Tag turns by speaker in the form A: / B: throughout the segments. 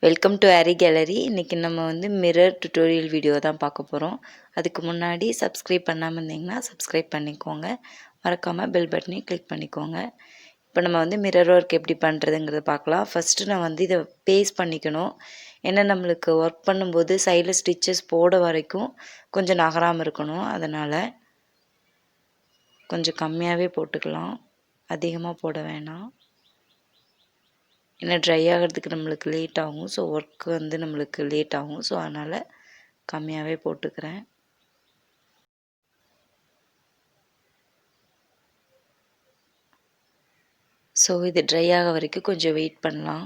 A: Welcome to aari gallery. இன்றைக்கி நம்ம வந்து மிரர் டுட்டோரியல் வீடியோ தான் பார்க்க போகிறோம். அதுக்கு முன்னாடி சப்ஸ்கிரைப் பண்ணாமல் இருந்தீங்கன்னா சப்ஸ்கிரைப் பண்ணிக்கோங்க. மறக்காமல் பெல் பட்டனையும் கிளிக் பண்ணிக்கோங்க. இப்போ நம்ம வந்து மிரர் ஒர்க் எப்படி பண்ணுறதுங்கிறத பார்க்கலாம். ஃபஸ்ட்டு நான் வந்து இதை பேஸ்ட் பண்ணிக்கணும். ஏன்னா நம்மளுக்கு ஒர்க் பண்ணும்போது சைடில் ஸ்டிச்சஸ் போட வரைக்கும் கொஞ்சம் நகராமல் இருக்கணும். அதனால் கொஞ்சம் கம்மியாகவே போட்டுக்கலாம், அதிகமாக போட வேணாம். ஏன்னா ட்ரை ஆகிறதுக்கு நம்மளுக்கு லேட் ஆகும். ஸோ ஒர்க் வந்து நம்மளுக்கு லேட் ஆகும். ஸோ அதனால் கம்மியாகவே போட்டுக்கிறேன். ஸோ இது ட்ரை ஆக வரைக்கும் கொஞ்சம் வெயிட் பண்ணலாம்.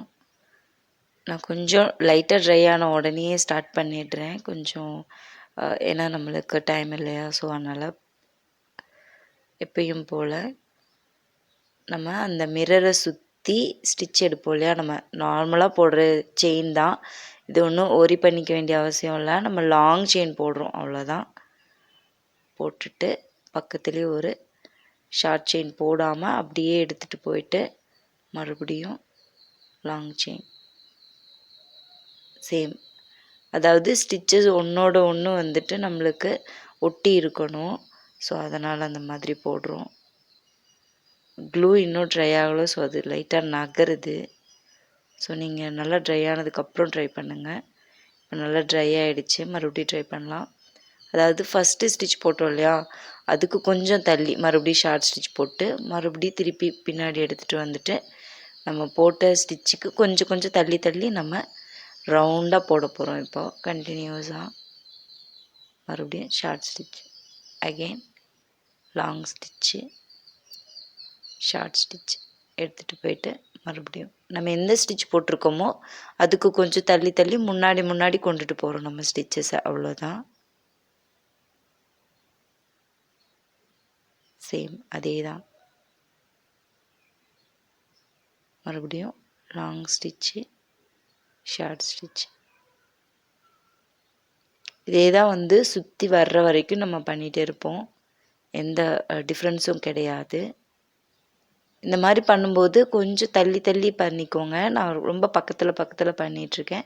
A: நான் கொஞ்சம் லைட்டாக ட்ரை ஆன உடனே ஸ்டார்ட் பண்ணிடுறேன். கொஞ்சம் ஏன்னா நம்மளுக்கு டைம் இல்லையா. ஸோ அதனால் எப்பயும் போல் நம்ம அந்த மிரரை சுற்றி ஸ்டிச் எடுப்போம் இல்லையா. நம்ம நார்மலாக போடுற செயின் தான் இது. ஒன்றும் ஒரி பண்ணிக்க வேண்டிய அவசியம் இல்லை. நம்ம லாங் செயின் போடுறோம், அவ்வளோதான். போட்டுட்டு பக்கத்துலேயே ஒரு ஷார்ட் செயின் போடாமல் அப்படியே எடுத்துகிட்டு போயிட்டு மறுபடியும் லாங் செயின் சேம். அதாவது ஸ்டிச்சஸ் ஒன்றோட ஒன்று வந்துட்டு நம்மளுக்கு ஒட்டி இருக்கணும். ஸோ அதனால் அந்த மாதிரி போடுறோம். க்ளூ இன்னும் ட்ரை ஆகலை. ஸோ அது லைட்டாக நகருது. ஸோ நீங்கள் நல்லா ட்ரை ஆனதுக்கப்புறம் ட்ரை பண்ணுங்கள். இப்போ நல்லா ட்ரை ஆகிடுச்சு. மறுபடியும் ட்ரை பண்ணலாம். அதாவது ஃபஸ்ட்டு ஸ்டிச் போட்டோம் இல்லையா, அதுக்கு கொஞ்சம் தள்ளி மறுபடியும் ஷார்ட் ஸ்டிச் போட்டு மறுபடியும் திருப்பி பின்னாடி எடுத்துகிட்டு வந்துட்டு நம்ம போட்ட ஸ்டிச்சுக்கு கொஞ்சம் கொஞ்சம் தள்ளி தள்ளி நம்ம ரவுண்டாக போட போகிறோம். இப்போ கண்டினியூஸாக மறுபடியும் short stitch, again long stitch, short stitch எடுத்துகிட்டு போயிட்டு மறுபடியும் நம்ம எந்த ஸ்டிச் போட்டிருக்கோமோ அதுக்கு கொஞ்சம் தள்ளி தள்ளி முன்னாடி முன்னாடி கொண்டுட்டு போகிறோம் நம்ம ஸ்டிச்சஸை. அவ்வளோதான். சேம் அதே தான். மறுபடியும் லாங் ஸ்டிச்சு, ஷார்ட் ஸ்டிச், இதே தான் வந்து சுற்றி வர்ற வரைக்கும் நம்ம பண்ணிகிட்டே இருப்போம். எந்த டிஃப்ரென்ஸும் கிடையாது. இந்த மாதிரி பண்ணும்போது கொஞ்சம் தள்ளி தள்ளி பண்ணிக்கோங்க. நான் ரொம்ப பக்கத்தில் பண்ணிகிட்ருக்கேன்.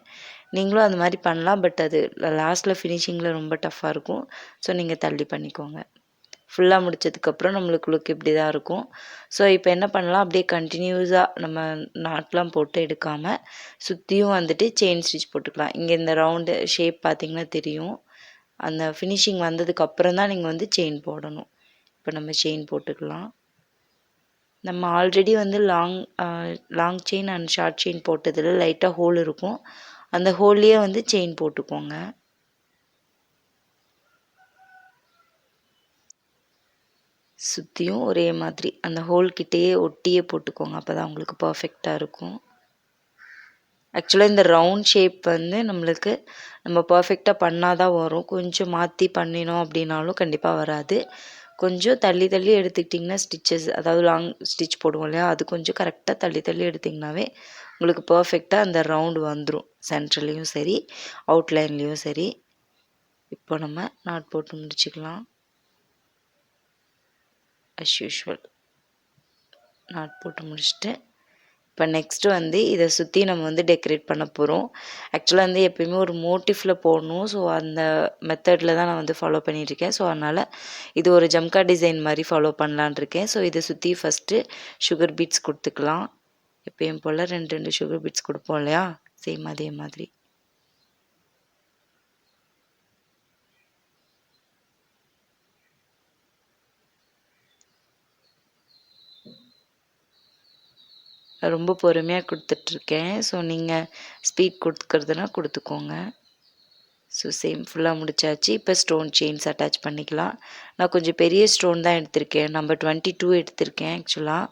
A: நீங்களும் அந்த மாதிரி பண்ணலாம். பட் அது லாஸ்ட்டில் ஃபினிஷிங்கில் ரொம்ப டஃப்பாக இருக்கும். ஸோ நீங்கள் தள்ளி பண்ணிக்கோங்க. ஃபுல்லாக முடித்ததுக்கப்புறம் நம்மளுக்கு லுக் இப்படி தான் இருக்கும். ஸோ இப்போ என்ன பண்ணலாம், அப்படியே கண்டினியூஸாக நம்ம நாட்லாம் போட்டு எடுக்காமல் சுற்றியும் வந்துட்டு செயின் ஸ்டிச் போட்டுக்கலாம். இங்கே இந்த ரவுண்டு ஷேப் பார்த்திங்கன்னா தெரியும். அந்த ஃபினிஷிங் வந்ததுக்கப்புறம் தான் நீங்கள் வந்து செயின் போடணும். இப்போ நம்ம செயின் போட்டுக்கலாம். நம்ம ஆல்ரெடி வந்து long chain and short chain போட்டதில் லைட்டாக ஹோல் இருக்கும். அந்த ஹோல்லையே வந்து செயின் போட்டுக்கோங்க. சுற்றியும் ஒரே மாதிரி அந்த ஹோல் கிட்டேயே ஒட்டியே போட்டுக்கோங்க. அப்போ தான் உங்களுக்கு பர்ஃபெக்டாக இருக்கும். ஆக்சுவலாக இந்த ரவுண்ட் ஷேப் வந்து நம்மளுக்கு நம்ம பர்ஃபெக்டாக பண்ணால் தான் வரும். கொஞ்சம் மாற்றி பண்ணினோம் அப்படின்னாலும் கண்டிப்பாக வராது. கொஞ்சம் தள்ளி தள்ளி எடுத்துக்கிட்டிங்கன்னா ஸ்டிச்சஸ், அதாவது லாங் ஸ்டிச் போடுவோம் இல்லையா, அது கொஞ்சம் கரெக்டாக தள்ளி தள்ளி எடுத்திங்கனாவே உங்களுக்கு பர்ஃபெக்டாக அந்த ரவுண்டு வந்துடும். சென்ட்ரல்லையும் சரி, அவுட்லைன்லேயும் சரி. இப்போ நம்ம நாட் போட்டு முடிச்சுக்கலாம். அஸ் யூஷுவல் நாட் போட்டு முடிச்சுட்டு இப்போ நெக்ஸ்ட்டு வந்து இதை சுற்றி நம்ம வந்து டெக்கரேட் பண்ண போகிறோம். ஆக்சுவலாக வந்து எப்பயுமே ஒரு மோட்டிஃபில் போடணும். ஸோ அந்த மெத்தடில் தான் நான் வந்து ஃபாலோ பண்ணிகிட்ருக்கேன். ஸோ அதனால் இது ஒரு ஜம்கா டிசைன் மாதிரி ஃபாலோ பண்ணலான் இருக்கேன். ஸோ இதை சுற்றி ஃபஸ்ட்டு சுகர் பீட்ஸ் கொடுத்துக்கலாம். எப்பயும் போல் 2 சுகர் பீட்ஸ் கொடுப்போம் இல்லையா, சேம் அதே மாதிரி. ரொம்ப பொறுமையாக கொடுத்துட்ருக்கேன். ஸோ நீங்கள் ஸ்பீட் கொடுத்துக்கிறதுனா கொடுத்துக்கோங்க. ஸோ சேம் ஃபுல்லாக முடிச்சாச்சு. இப்போ ஸ்டோன் செயின்ஸ் அட்டாச் பண்ணிக்கலாம். நான் கொஞ்சம் பெரிய ஸ்டோன் தான் எடுத்திருக்கேன். நம்பர் 22 எடுத்திருக்கேன் ஆக்சுவலாக.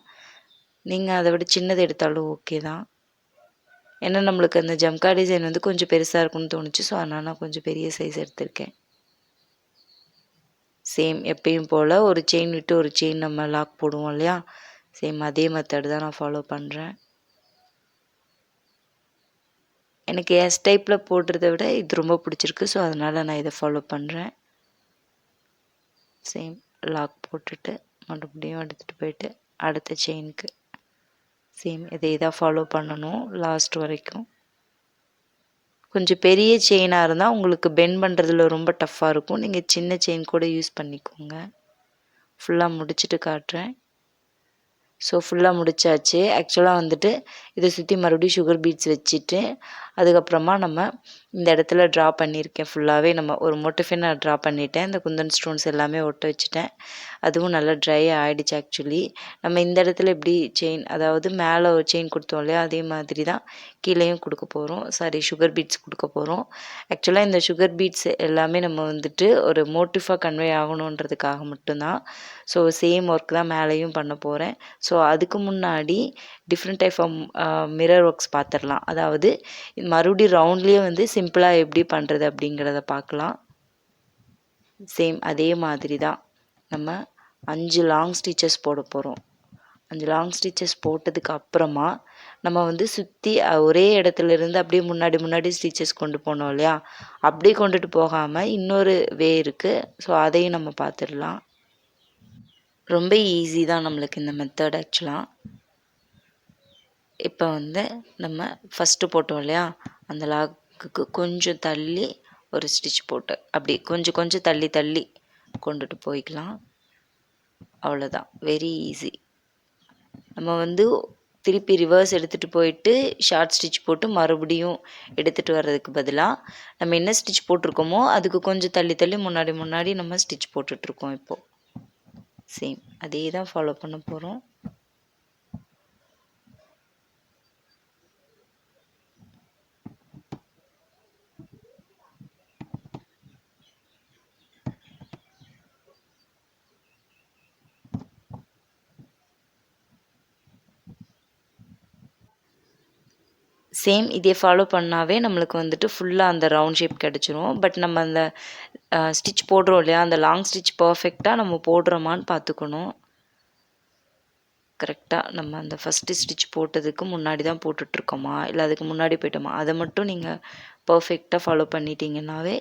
A: நீங்கள் அதை விட சின்னது எடுத்தாலும் ஓகே தான். ஏன்னா நம்மளுக்கு அந்த ஜம்கா டிசைன் வந்து கொஞ்சம் பெருசாக இருக்கும்னு தோணுச்சு. ஸோ அதனால் நான் கொஞ்சம் பெரிய சைஸ் எடுத்திருக்கேன். சேம் எப்பயும் போல் ஒரு செயின் விட்டு ஒரு செயின் நம்ம லாக் போடுவோம் இல்லையா, சேம் அதே மெத்தட் தான் நான் ஃபாலோ பண்ணுறேன். எனக்கு எஸ் டைப்பில் போடுறத விட இது ரொம்ப பிடிச்சிருக்கு. ஸோ அதனால் நான் இதை ஃபாலோ பண்ணுறேன். சேம் லாக் போட்டுட்டு மறுபடியும் எடுத்துகிட்டு போயிட்டு அடுத்த செயினுக்கு சேம் இதே தான் ஃபாலோ பண்ணணும் லாஸ்ட் வரைக்கும். கொஞ்சம் பெரிய செயினாக இருந்தால் உங்களுக்கு பெண்ட் பண்ணுறதுல ரொம்ப டஃப்பாக இருக்கும். நீங்கள் சின்ன செயின் கூட யூஸ் பண்ணிக்கோங்க. ஃபுல்லாக முடிச்சுட்டு காட்டுறேன். ஸோ ஃபுல்லாக முடிச்சாச்சு. ஆக்சுவலாக வந்துட்டு இதை சுற்றி மறுபடியும் சுகர் பீட்ஸ் வச்சுட்டு அதுக்கப்புறமா நம்ம இந்த இடத்துல ட்ரா பண்ணியிருக்கேன். ஃபுல்லாகவே நம்ம ஒரு மோட்டிஃபை நான் ட்ரா பண்ணிட்டேன். இந்த குந்தன் ஸ்டோன்ஸ் எல்லாமே ஒட்ட வச்சுட்டேன். அதுவும் நல்லா ட்ரை ஆகிடுச்சு. ஆக்சுவலி நம்ம இந்த இடத்துல எப்படி செயின், அதாவது மேலே ஒரு செயின் கொடுத்தோம் இல்லையா, அதே மாதிரி தான் கீழேயும் கொடுக்க போகிறோம். சுகர் பீட்ஸ் கொடுக்க போகிறோம். ஆக்சுவலாக இந்த சுகர் பீட்ஸ் எல்லாமே நம்ம வந்துட்டு ஒரு மோட்டிஃபாக கன்வே ஆகணுன்றதுக்காக மட்டும்தான். ஸோ சேம் ஒர்க் தான் மேலேயும் பண்ண போகிறேன். ஸோ அதுக்கு முன்னாடி different type of mirror works பார்த்துடலாம். அதாவது மறுபடியும் ரவுண்ட்லேயே வந்து சிம்பிளாக எப்படி பண்ணுறது அப்படிங்கிறத பார்க்கலாம். சேம் அதே மாதிரி தான் நம்ம 5 லாங் ஸ்டிச்சஸ் போட போகிறோம். 5 லாங் ஸ்டிச்சஸ் போட்டதுக்கு அப்புறமா நம்ம வந்து சுற்றி ஒரே இடத்துல இருந்து அப்படியே முன்னாடி ஸ்டிச்சஸ் கொண்டு போனோம் இல்லையா, அப்படியே கொண்டுட்டு போகாமல் இன்னொரு வே இருக்குது. ஸோ அதையும் நம்ம பார்த்துடலாம். ரொம்ப ஈஸி தான் நம்மளுக்கு இந்த மெத்தட் ஆக்சுவலாக. இப்போ வந்து நம்ம ஃபஸ்ட்டு போட்டோம் இல்லையா, அந்த லாக்குக்கு கொஞ்சம் தள்ளி ஒரு ஸ்டிச் போட்டு அப்படி கொஞ்சம் தள்ளி கொண்டுட்டு போய்க்கலாம். அவ்வளோதான், வெரி ஈஸி. நம்ம வந்து திருப்பி ரிவர்ஸ் எடுத்துகிட்டு போயிட்டு ஷார்ட் ஸ்டிச் போட்டு மறுபடியும் எடுத்துகிட்டு வர்றதுக்கு பதிலாக நம்ம என்ன ஸ்டிச் போட்டிருக்கோமோ அதுக்கு கொஞ்சம் தள்ளி முன்னாடி நம்ம ஸ்டிச் போட்டுட்ருக்கோம். இப்போது சேம் அதே தான் ஃபாலோ பண்ண போகிறோம். சேம் இதே ஃபாலோ பண்ணாவே நம்மளுக்கு வந்துட்டு ஃபுல்லாக அந்த ரவுண்ட் ஷேப் கிடச்சிரும். பட் நம்ம அந்த ஸ்டிச் போடுறோம் இல்லையா, அந்த லாங் ஸ்டிச் பர்ஃபெக்டாக நம்ம போடுறோமான்னு பார்த்துக்கணும். கரெக்டாக நம்ம அந்த ஃபஸ்ட்டு ஸ்டிச் போட்டதுக்கு முன்னாடி தான் போட்டுட்ருக்கோமா இல்லை அதுக்கு முன்னாடி போயிட்டோமா, அதை மட்டும் நீங்கள் பர்ஃபெக்டாக ஃபாலோ பண்ணிட்டீங்கன்னாவே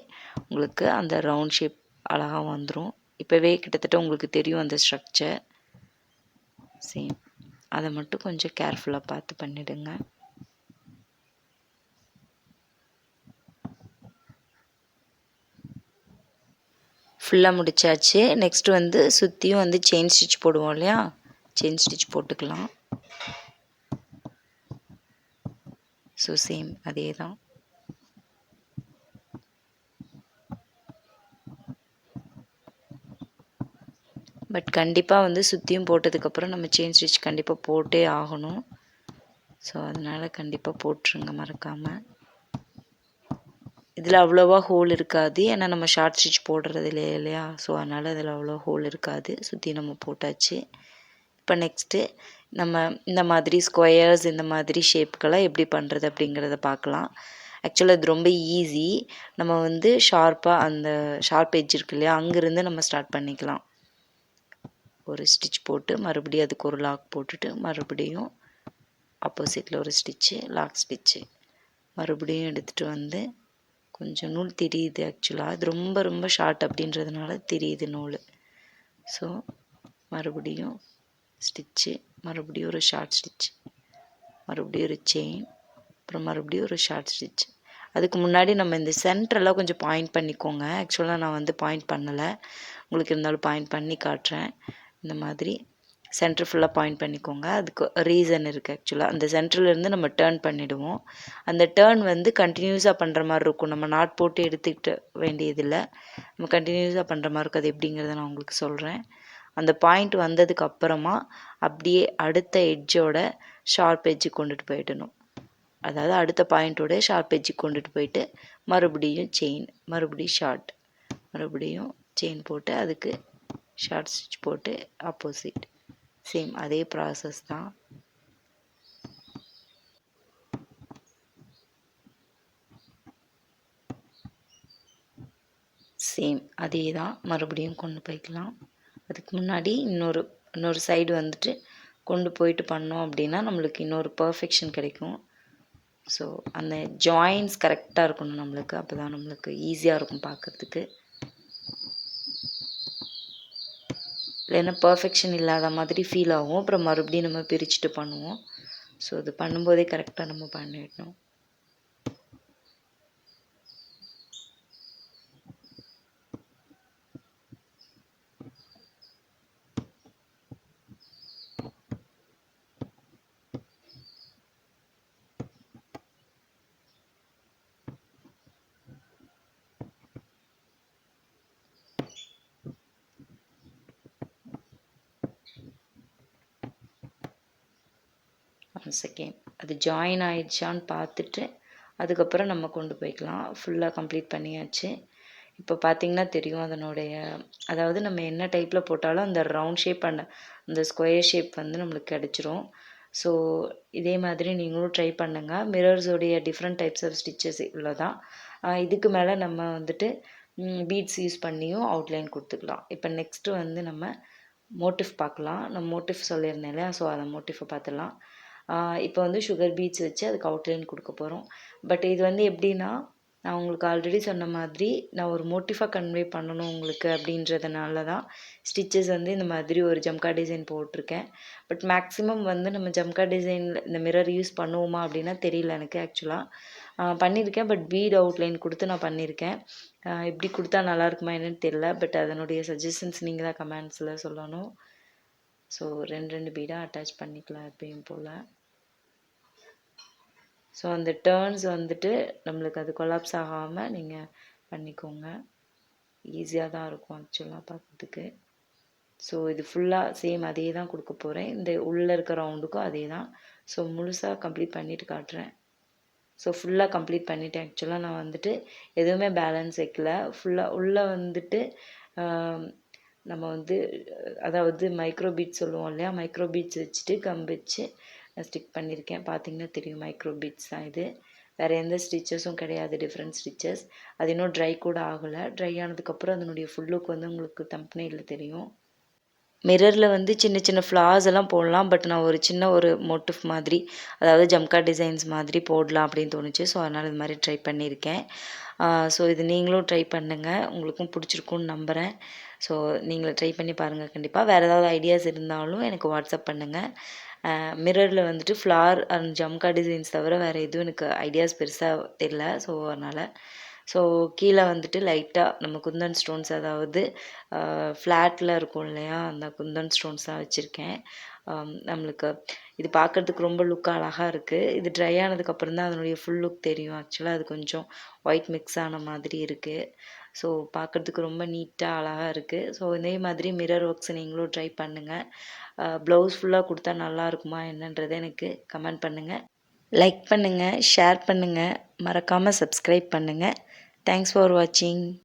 A: உங்களுக்கு அந்த ரவுண்ட் ஷேப் அழகாக வந்துடும். இப்போவே கிட்டத்தட்ட உங்களுக்கு தெரியும் அந்த ஸ்ட்ரக்சர். சேம் அதை மட்டும் கொஞ்சம் கேர்ஃபுல்லாக பார்த்து பண்ணிவிடுங்க. ஃபுல்லாக முடிச்சாச்சு. நெக்ஸ்ட்டு வந்து சுற்றியும் வந்து செயின் ஸ்டிச் போடுவோம் இல்லையா, செயின் ஸ்டிச் போட்டுக்கலாம். ஸோ சேம் அதே தான். பட் கண்டிப்பாக வந்து சுற்றியும் போட்டதுக்கப்புறம் நம்ம செயின் ஸ்டிச் கண்டிப்பாக போட்டே ஆகணும். ஸோ அதனால் கண்டிப்பாக போட்டுருங்க மறக்காமல். இதில் அவ்வளோவா ஹோல் இருக்காது, ஏன்னா நம்ம ஷார்ட் ஸ்டிச் போடுறது இல்லையா. ஸோ அதனால் இதில் அவ்வளோ ஹோல் இருக்காது. சுற்றி நம்ம போட்டாச்சு. இப்போ நெக்ஸ்ட்டு நம்ம இந்த மாதிரி ஸ்கொயர்ஸ் இந்த மாதிரி ஷேப்புக்கெல்லாம் எப்படி பண்ணுறது அப்படிங்கிறத பார்க்கலாம். ஆக்சுவலாக இது ரொம்ப ஈஸி. நம்ம வந்து ஷார்ப்பாக அந்த ஷார்ப் எட்ஜ் இருக்கு இல்லையா, அங்கேருந்து நம்ம ஸ்டார்ட் பண்ணிக்கலாம். ஒரு ஸ்டிச் போட்டு மறுபடியும் அதுக்கு ஒரு லாக் போட்டுட்டு மறுபடியும் ஆப்போசிட்டில் ஒரு ஸ்டிச்சு, லாக் ஸ்டிச்சு, மறுபடியும் எடுத்துகிட்டு வந்து கொஞ்சம் நூல் தெரியுது. ஆக்சுவலாக அது ரொம்ப ஷார்ட் அப்படின்றதுனால தெரியுது நூல். ஸோ மறுபடியும் ஸ்டிச்சு, மறுபடியும் ஒரு ஷார்ட் ஸ்டிச், மறுபடியும் ஒரு செயின், அப்புறம் மறுபடியும் ஒரு ஷார்ட் ஸ்டிச். அதுக்கு முன்னாடி நம்ம இந்த சென்டரெல்லாம் கொஞ்சம் பாயிண்ட் பண்ணிக்கோங்க. ஆக்சுவலாக நான் வந்து பாயிண்ட் பண்ணலை, உங்களுக்கு இருந்தாலும் பாயிண்ட் பண்ணி காட்டுறேன். இந்த மாதிரி சென்டர் ஃபுல்லாக பாயிண்ட் பண்ணிக்கோங்க. அதுக்கு ரீசன் இருக்குது. ஆக்சுவலாக அந்த சென்டர்லேருந்து நம்ம டேர்ன் பண்ணிவிடுவோம். அந்த டேர்ன் வந்து கண்டினியூஸாக பண்ணுற மாதிரி இருக்கும். நம்ம நாட் போட்டு எடுத்துக்கிட்ட வேண்டியதில்லை, நம்ம கண்டினியூஸாக பண்ணுற மாதிரி இருக்கும். அது எப்படிங்கிறத நான் உங்களுக்கு சொல்கிறேன். அந்த பாயிண்ட் வந்ததுக்கு அப்புறமா அப்படியே அடுத்த எட்ஜோட ஷார்ப் எட்ஜு கொண்டுட்டு போயிடணும். அதாவது அடுத்த பாயிண்ட்டோட ஷார்ப் எட்ஜு கொண்டுட்டு போயிட்டு மறுபடியும் செயின், மறுபடியும் ஷார்ட், மறுபடியும் செயின் போட்டு அதுக்கு ஷார்ட் ஸ்டிச் போட்டு ஆப்போசிட். சேம் அதே ப்ராசஸ் தான். சேம் அதே தான் மறுபடியும் கொண்டு போய்க்கலாம். அதுக்கு முன்னாடி இன்னொரு சைடு வந்துட்டு கொண்டு போயிட்டு பண்ணோம் அப்படின்னா நம்மளுக்கு இன்னொரு பர்ஃபெக்ஷன் கிடைக்கும். ஸோ அந்த ஜாயின்ஸ் கரெக்டாக இருக்கணும் நம்மளுக்கு, அப்போ தான் நம்மளுக்கு ஈஸியாக இருக்கும் பார்க்குறதுக்கு. இல்லைன்னா பர்ஃபெக்ஷன் இல்லாத மாதிரி ஃபீல் ஆகும். அப்புறம் மறுபடியும் நம்ம பிரிச்சுட்டு பண்ணுவோம். ஸோ இது பண்ணும்போதே கரெக்டாக நம்ம பண்ணிடணும். ஒன்ஸ் அகெயின் அது ஜாயின் ஆயிடுச்சான்னு பார்த்துட்டு அதுக்கப்புறம் நம்ம கொண்டு போய்க்கலாம். ஃபுல்லாக கம்ப்ளீட் பண்ணியாச்சு. இப்போ பார்த்திங்கன்னா தெரியும் அதனுடைய, அதாவது நம்ம என்ன டைப்பில் போட்டாலும் அந்த ரவுண்ட் ஷேப் அண்ட் அந்த ஸ்கொயர் ஷேப் வந்து நம்மளுக்கு கிடச்சிரும். ஸோ இதே மாதிரி நீங்களும் ட்ரை பண்ணுங்கள். மிரர்ஸோடைய டிஃப்ரெண்ட் டைப்ஸ் ஆஃப் ஸ்டிச்சஸ் இவ்வளோ தான். இதுக்கு மேலே நம்ம வந்துட்டு பீட்ஸ் யூஸ் பண்ணியும் அவுட்லைன் கொடுத்துக்கலாம். இப்போ நெக்ஸ்ட்டு வந்து நம்ம மோட்டிஃப் பார்க்கலாம். நான் மோட்டிஃப் சொல்லியிருந்தேன் இல்லையா, ஸோ அந்த மோட்டிஃபை பார்த்துடலாம். இப்போ வந்து சுகர் பீட்ஸ் வச்சு அதுக்கு அவுட்லைன் கொடுக்க போகிறோம். பட் இது வந்து எப்படின்னா, நான் உங்களுக்கு ஆல்ரெடி சொன்ன மாதிரி நான் ஒரு மோட்டிஃபாக கன்வே பண்ணணும் உங்களுக்கு அப்படின்றதுனால தான் ஸ்டிச்சஸ் வந்து இந்த மாதிரி ஒரு ஜம்கா டிசைன் போட்டிருக்கேன். பட் மேக்ஸிமம் வந்து நம்ம ஜம்கா டிசைனில் இந்த மிரர் யூஸ் பண்ணுவோமா அப்படின்னா தெரியல எனக்கு ஆக்சுவலாக. பண்ணியிருக்கேன், பட் பீட் அவுட்லைன் கொடுத்து நான் பண்ணியிருக்கேன். எப்படி கொடுத்தா நல்லாயிருக்குமா என்னன்னு தெரியல. பட் அதனுடைய சஜஷன்ஸ் நீங்கள் தான் கமெண்ட்ஸில் சொல்லணும். ஸோ 2 பீடாக அட்டாச் பண்ணிக்கலாம் எப்பயும் போல். ஸோ அந்த டேர்ன்ஸ் வந்துட்டு நம்மளுக்கு அது கொலாப்ஸ் ஆகாமல் நீங்கள் பண்ணிக்கோங்க. ஈஸியாக தான் இருக்கும் ஆக்சுவலாக பார்க்குறதுக்கு. ஸோ இது ஃபுல்லாக சேம் அதே தான் கொடுக்க போகிறேன். இந்த உள்ளே இருக்க ரவுண்டுக்கும் அதே தான். ஸோ முழுசாக கம்ப்ளீட் பண்ணிவிட்டு காட்டுறேன். ஸோ ஃபுல்லாக கம்ப்ளீட் பண்ணிவிட்டேன். ஆக்சுவலாக நான் வந்துட்டு எதுவுமே பேலன்ஸ் வைக்கல. ஃபுல்லாக உள்ளே வந்துட்டு நம்ம வந்து அதாவது மைக்ரோ பீட்ஸ் சொல்லுவோம் இல்லையா, மைக்ரோ பீட்ஸ் வச்சுட்டு கம் வச்சு ஸ்டிக் பண்ணியிருக்கேன். பார்த்திங்கன்னா தெரியும் மைக்ரோ பீட்ஸ் தான் இது. வேறு எந்த ஸ்டிச்சஸும் கிடையாது, டிஃப்ரெண்ட் ஸ்டிச்சஸ். அது இன்னும் ட்ரை கூட ஆகலை. ட்ரை ஆனதுக்கப்புறம் அதனுடைய ஃபுல் லுக் வந்து உங்களுக்கு தம்ப்நெயிலில் தெரியும். மிரரில் வந்து சின்ன சின்ன ஃப்ளார்ஸ் எல்லாம் போடலாம். பட் நான் ஒரு சின்ன ஒரு மோட்டிஃப் மாதிரி, அதாவது ஜம்கா டிசைன்ஸ் மாதிரி போடலாம் அப்படின்னு தோணுச்சு. ஸோ அதனால் இது மாதிரி ட்ரை பண்ணியிருக்கேன். ஸோ இது நீங்களும் ட்ரை பண்ணுங்கள். உங்களுக்கும் பிடிச்சிருக்குன்னு நம்புகிறேன். ஸோ நீங்களும் ட்ரை பண்ணி பாருங்கள் கண்டிப்பாக. வேறு ஏதாவது ஐடியாஸ் இருந்தாலும் எனக்கு வாட்ஸ்அப் பண்ணுங்கள். மிரரில் வந்துட்டு ஃப்ளார் அண்ட் ஜம்கா டிசைன்ஸ் தவிர வேறு எதுவும் எனக்கு ஐடியாஸ் பெருசாக தெரியல. ஸோ அதனால் கீழே வந்துட்டு லைட்டாக நம்ம குந்தன் ஸ்டோன்ஸ், அதாவது ஃப்ளாட்டில் இருக்கும் இல்லையா, அந்த குந்தன் ஸ்டோன்ஸ் தான் வச்சுருக்கேன். நம்மளுக்கு இது பார்க்குறதுக்கு ரொம்ப லுக் அழகாக இருக்குது. இது ட்ரை ஆனதுக்கப்புறம் தான் அதனுடைய ஃபுல் லுக் தெரியும். ஆக்சுவலாக அது கொஞ்சம் ஒயிட் மிக்ஸ் ஆன மாதிரி இருக்குது. ஸோ பார்க்குறதுக்கு ரொம்ப நீட்டாக அழகாக இருக்குது. ஸோ இதே மாதிரி மிரர் ஒர்க்ஸ் நீங்களும் ட்ரை பண்ணுங்கள். ப்ளவுஸ் ஃபுல்லாக கொடுத்தா நல்லா இருக்குமா என்னன்றதை எனக்கு கமெண்ட் பண்ணுங்கள். லைக் பண்ணுங்கள், ஷேர் பண்ணுங்கள், மறக்காமல் சப்ஸ்கிரைப் பண்ணுங்கள். தேங்க்ஸ் ஃபார் வாட்சிங்.